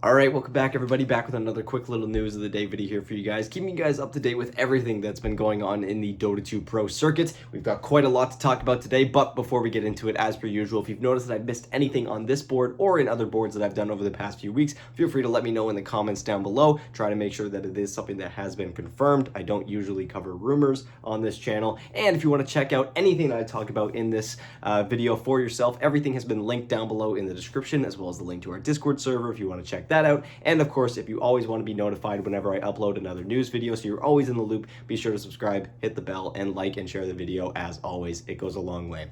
Alright, welcome back everybody, back with another quick little news of the day video here for you guys, keeping you guys up to date with everything that's been going on in the Dota 2 Pro circuit. We've got quite a lot to talk about today, but before we get into it, as per usual, if you've noticed that I've missed anything on this board or in other boards that I've done over the past few weeks, feel free to let me know in the comments down below. Try to make sure that it is something that has been confirmed. I don't usually cover rumors on this channel, and if you want to check out anything that I talk about in this video for yourself, everything has been linked down below in the description, as well as the link to our Discord server if you want to check that out. And of course, if you always want to be notified whenever I upload another news video, so you're always in the loop, be sure to subscribe, hit the bell, and like and share the video. As always, it goes a long way.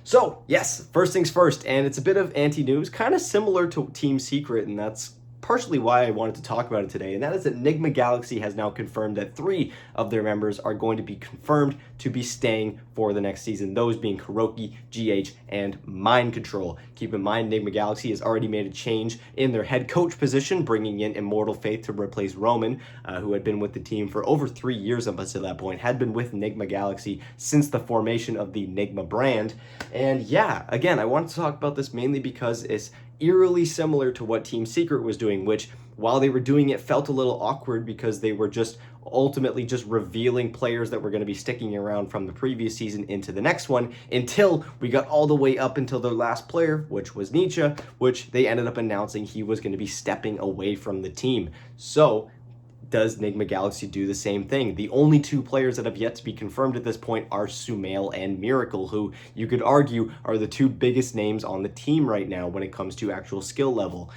So yes, first things first, and it's a bit of anti-news, kind of similar to Team Secret, and that's partially why I wanted to talk about it today, and that is that Nigma Galaxy has now confirmed that 3 of their members are going to be confirmed to be staying for the next season, those being Kuroki, GH, and Mind Control. Keep in mind, Nigma Galaxy has already made a change in their head coach position, bringing in Immortal Faith to replace Roman, who had been with the team for over 3 years up until that point, had been with Nigma Galaxy since the formation of the Nigma brand. And yeah, again, I want to talk about this mainly because it's eerily similar to what Team Secret was doing, which, while they were doing it, felt a little awkward because they were just ultimately just revealing players that were going to be sticking around from the previous season into the next one, until we got all the way up until their last player, which was Nietzsche, which they ended up announcing he was going to be stepping away from the team. So does Nigma Galaxy do the same thing? The only 2 players that have yet to be confirmed at this point are Sumail and Miracle, who you could argue are the 2 biggest names on the team right now when it comes to actual skill level.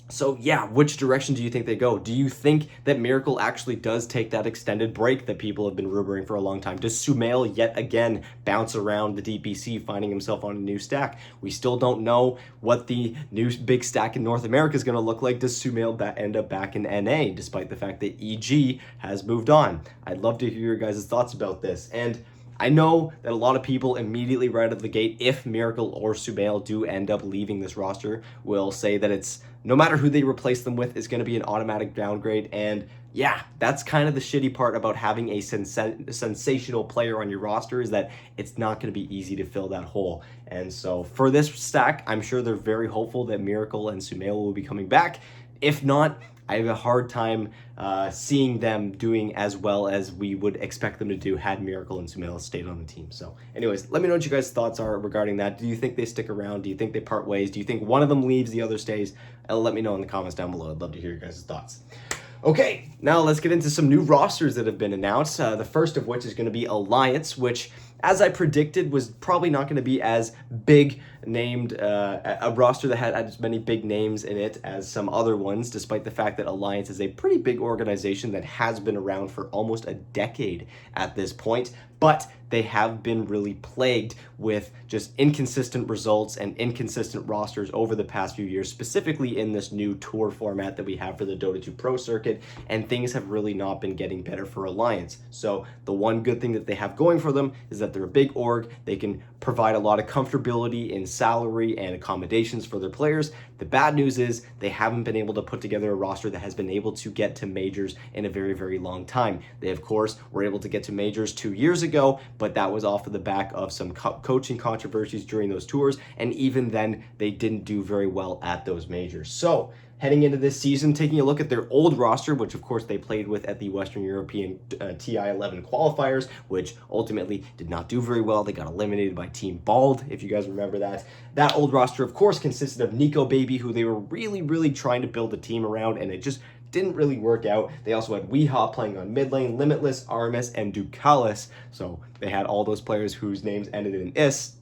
So yeah, which direction do you think they go? Do you think that Miracle actually does take that extended break that people have been rumoring for a long time? Does Sumail yet again bounce around the DPC, finding himself on a new stack? We still don't know what the new big stack in North America is going to look like. Does Sumail end up back in NA, despite the fact that EG has moved on? I'd love to hear your guys' thoughts about this. And I know that a lot of people immediately right out of the gate, if Miracle or Sumail do end up leaving this roster, will say that it's, no matter who they replace them with, is going to be an automatic downgrade. And yeah, that's kind of the shitty part about having a sensational player on your roster, is that it's not going to be easy to fill that hole. And so for this stack, I'm sure they're very hopeful that Miracle and Sumail will be coming back. If not, I have a hard time seeing them doing as well as we would expect them to do had Miracle and Sumail stayed on the team. So anyways, let me know what you guys' thoughts are regarding that. Do you think they stick around? Do you think they part ways? Do you think one of them leaves, the other stays? Let me know in the comments down below. I'd love to hear your guys' thoughts. Okay, now let's get into some new rosters that have been announced. The first of which is going to be Alliance, which, as I predicted, was probably not going to be as big named, a roster that had as many big names in it as some other ones, despite the fact that Alliance is a pretty big organization that has been around for almost a decade at this point. But they have been really plagued with just inconsistent results and inconsistent rosters over the past few years, specifically in this new tour format that we have for the Dota 2 Pro circuit, and things have really not been getting better for Alliance. So the one good thing that they have going for them is that they're a big org. They can provide a lot of comfortability in salary and accommodations for their players. The bad news is they haven't been able to put together a roster that has been able to get to majors in a very, very long time. They, of course, were able to get to majors 2 years ago, but that was off of the back of some coaching controversies during those tours, and even then, they didn't do very well at those majors. So heading into this season, taking a look at their old roster, which of course they played with at the Western European TI-11 qualifiers, which ultimately did not do very well. They got eliminated by Team Bald, if you guys remember that. That old roster, of course, consisted of Nico Baby, who they were really trying to build a team around, and it just didn't really work out. They also had Weehaw playing on mid lane, Limitless, Armis, and Ducalis. So they had all those players whose names ended in is.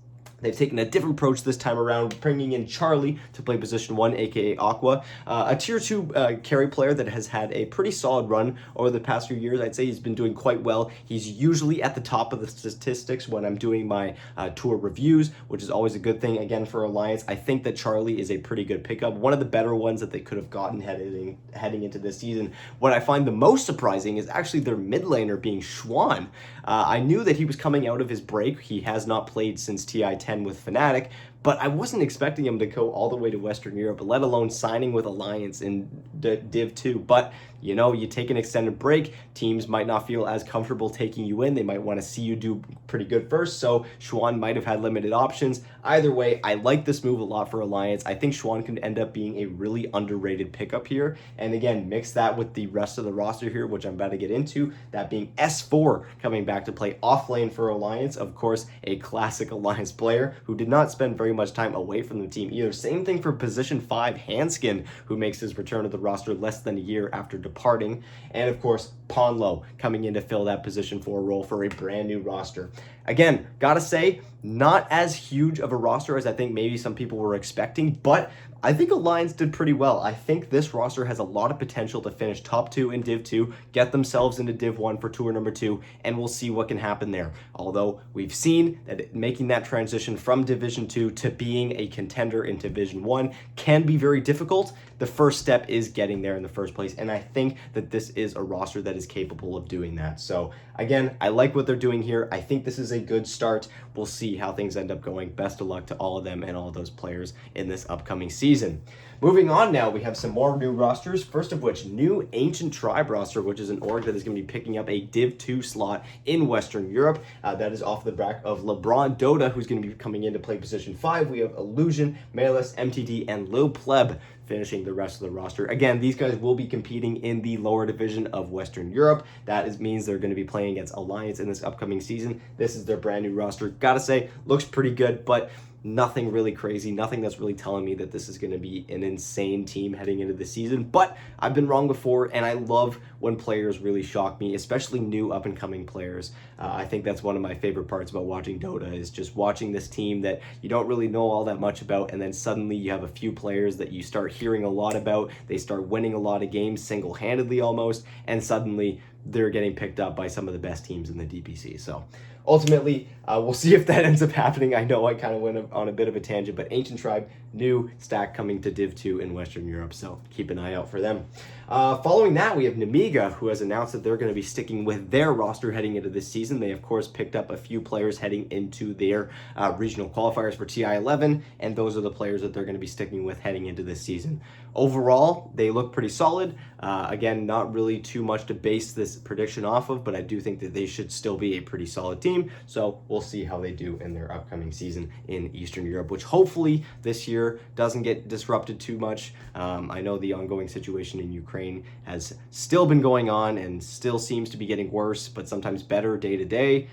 They've taken a different approach this time around, bringing in Charlie to play position 1, aka Aqua, a tier 2 carry player that has had a pretty solid run over the past few years. I'd say he's been doing quite well. He's usually at the top of the statistics when I'm doing my tour reviews, which is always a good thing, again, for Alliance. I think that Charlie is a pretty good pickup, one of the better ones that they could have gotten heading into this season. What I find the most surprising is actually their mid laner being Schwan. I knew that he was coming out of his break. He has not played since TI-10 with Fnatic, but I wasn't expecting him to go all the way to Western Europe, let alone signing with Alliance in Div 2. But you know, you take an extended break, teams might not feel as comfortable taking you in. They might want to see you do pretty good first, so Schwan might have had limited options. Either way, I like this move a lot for Alliance. I think Schwan can end up being a really underrated pickup here. And again, mix that with the rest of the roster here, which I'm about to get into, that being S4 coming back to play off lane for Alliance. Of course, a classic Alliance player who did not spend very much time away from the team either. Same thing for position 5 Hanskin, who makes his return to the roster less than a year after departing. And of course, Ponlo coming in to fill that position 4 role for a brand new roster. Again, gotta say, not as huge of a roster as I think maybe some people were expecting, but I think Alliance did pretty well. I think this roster has a lot of potential to finish top 2 in Div 2, get themselves into Div 1 for tour number 2, and we'll see what can happen there. Although we've seen that making that transition from Division 2 to being a contender in Division 1 can be very difficult. The first step is getting there in the first place, and I think that this is a roster that is capable of doing that. So again, I like what they're doing here. I think this is a good start. We'll see how things end up going. Best of luck to all of them and all of those players in this upcoming season. Moving on now, we have some more new rosters. First of which, new Ancient Tribe roster, which is an org that is going to be picking up a Div 2 slot in Western Europe. That is off the back of LeBron Dota, who's going to be coming in to play position 5. We have Illusion, Malus, MTD, and Lil Pleb finishing the rest of the roster. Again, these guys will be competing in the lower division of Western Europe. That means they're going to be playing against Alliance in this upcoming season. This is their brand new roster. Gotta say, looks pretty good, but nothing really crazy, nothing that's really telling me that this is going to be an insane team heading into the season. But I've been wrong before, and I love when players really shock me, especially new up-and-coming players. I think that's one of my favorite parts about watching Dota, is just watching this team that you don't really know all that much about, and then suddenly you have a few players that you start hearing a lot about. They start winning a lot of games single-handedly almost, and suddenly they're getting picked up by some of the best teams in the DPC. So ultimately, we'll see if that ends up happening. I know I kind of went on a bit of a tangent, but Ancient Tribe, new stack coming to Div 2 in Western Europe, so keep an eye out for them. Following that, we have Nemiga, who has announced that they're going to be sticking with their roster heading into this season. They, of course, picked up a few players heading into their regional qualifiers for TI-11, and those are the players that they're going to be sticking with heading into this season. Overall, they look pretty solid. Again, not really too much to base this prediction off of, but I do think that they should still be a pretty solid team, so we'll see how they do in their upcoming season in Eastern Europe, which hopefully this year doesn't get disrupted too much. I know the ongoing situation in Ukraine has still been going on and still seems to be getting worse, but sometimes better day to day.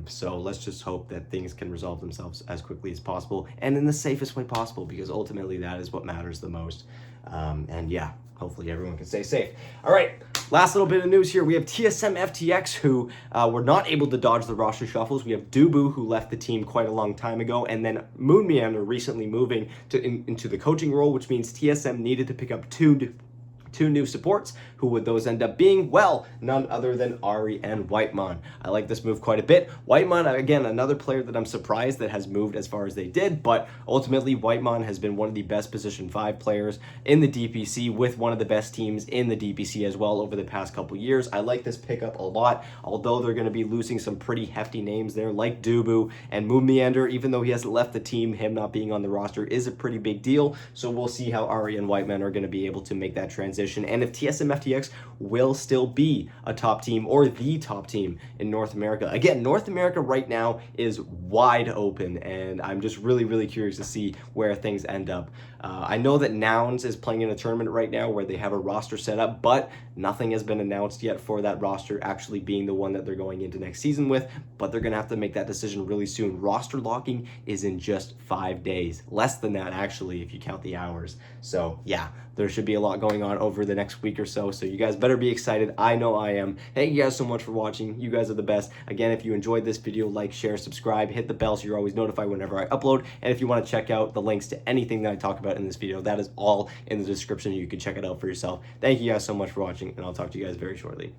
So let's just hope that things can resolve themselves as quickly as possible and in the safest way possible, because ultimately that is what matters the most. And yeah, hopefully everyone can stay safe. All right, last little bit of news here. We have TSM FTX, who were not able to dodge the roster shuffles. We have Dubu, who left the team quite a long time ago, and then Moon Meander recently moving into the coaching role, which means TSM needed to pick up two new supports. Who would those end up being? Well, none other than Ari and Whitemon. I like this move quite a bit. Whitemon, again, another player that I'm surprised that has moved as far as they did, but ultimately Whitemon has been one of the best position 5 players in the DPC, with one of the best teams in the DPC as well over the past couple years. I like this pickup a lot, although they're going to be losing some pretty hefty names there like Dubu and Moon Meander. Even though he hasn't left the team, him not being on the roster is a pretty big deal. So we'll see how Ari and Whitemon are going to be able to make that transition, and if TSM FTX will still be a top team or the top team in North America. Again, North America right now is wide open, and I'm just really curious to see where things end up. I know that Nouns is playing in a tournament right now where they have a roster set up, but nothing has been announced yet for that roster actually being the one that they're going into next season with, but they're going to have to make that decision really soon. Roster locking is in just 5 days. Less than that, actually, if you count the hours. So yeah, there should be a lot going on over the next week or so you guys better be excited. I know I am. Thank you guys so much for watching. You guys are the best. Again, if you enjoyed this video, like, share, subscribe, hit the bell so you're always notified whenever I upload. And if you want to check out the links to anything that I talk about in this video, that is all in the description. You can check it out for yourself. Thank you guys so much for watching, and I'll talk to you guys very shortly.